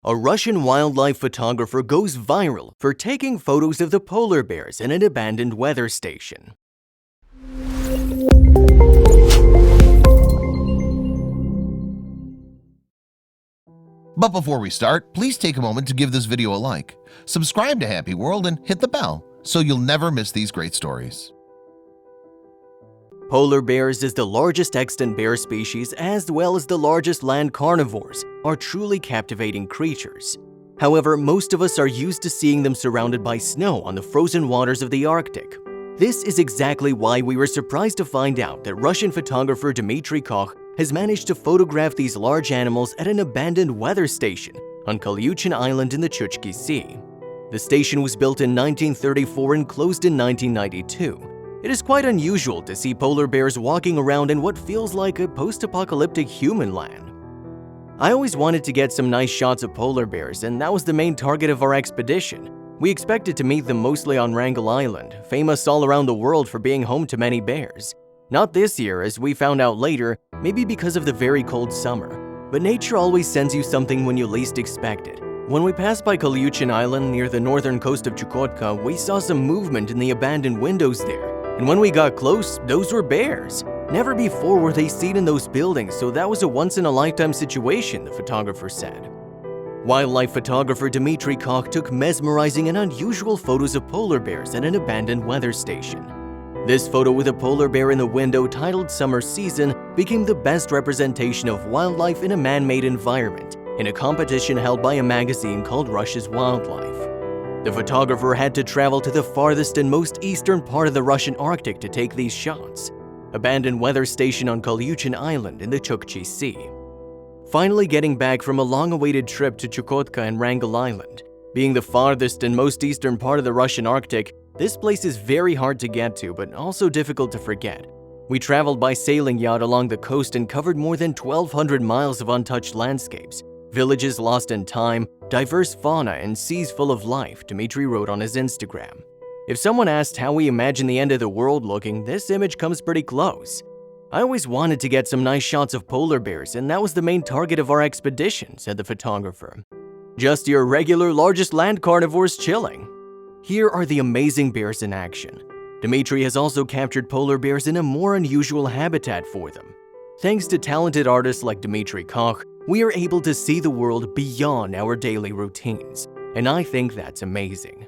A Russian wildlife photographer goes viral for taking photos of the polar bears in an abandoned weather station. But before we start, please take a moment to give this video a like, subscribe to HappyWorld, and hit the bell so you'll never miss these great stories. Polar bears is the largest extant bear species as well as the largest land carnivores, are truly captivating creatures. However, most of us are used to seeing them surrounded by snow on the frozen waters of the Arctic. This is exactly why we were surprised to find out that Russian photographer Dmitry Kokh has managed to photograph these large animals at an abandoned weather station on Kolyuchin Island in the Chukchi Sea. The station was built in 1934 and closed in 1992. It is quite unusual to see polar bears walking around in what feels like a post-apocalyptic human land. I always wanted to get some nice shots of polar bears, and that was the main target of our expedition. We expected to meet them mostly on Wrangel Island, famous all around the world for being home to many bears. Not this year, as we found out later, maybe because of the very cold summer. But nature always sends you something when you least expect it. When we passed by Kolyuchin Island near the northern coast of Chukotka, we saw some movement in the abandoned windows there. And when we got close, those were bears. Never before were they seen in those buildings, so that was a once-in-a-lifetime situation, the photographer said. Wildlife photographer Dmitry Kokh took mesmerizing and unusual photos of polar bears at an abandoned weather station. This photo with a polar bear in the window titled Summer Season became the best representation of wildlife in a man-made environment in a competition held by a magazine called Russia's Wildlife. The photographer had to travel to the farthest and most eastern part of the Russian Arctic to take these shots. Abandoned weather station on Kolyuchin Island in the Chukchi Sea. Finally getting back from a long-awaited trip to Chukotka and Wrangel Island. Being the farthest and most eastern part of the Russian Arctic, this place is very hard to get to, but also difficult to forget. We traveled by sailing yacht along the coast and covered more than 1,200 miles of untouched landscapes, villages lost in time, diverse fauna, and seas full of life, Dmitry wrote on his Instagram. If someone asked how we imagine the end of the world looking, this image comes pretty close. I always wanted to get some nice shots of polar bears, and that was the main target of our expedition, said the photographer. Just your regular largest land carnivores chilling. Here are the amazing bears in action. Dmitry has also captured polar bears in a more unusual habitat for them. Thanks to talented artists like Dmitry Kokh, we are able to see the world beyond our daily routines, and I think that's amazing.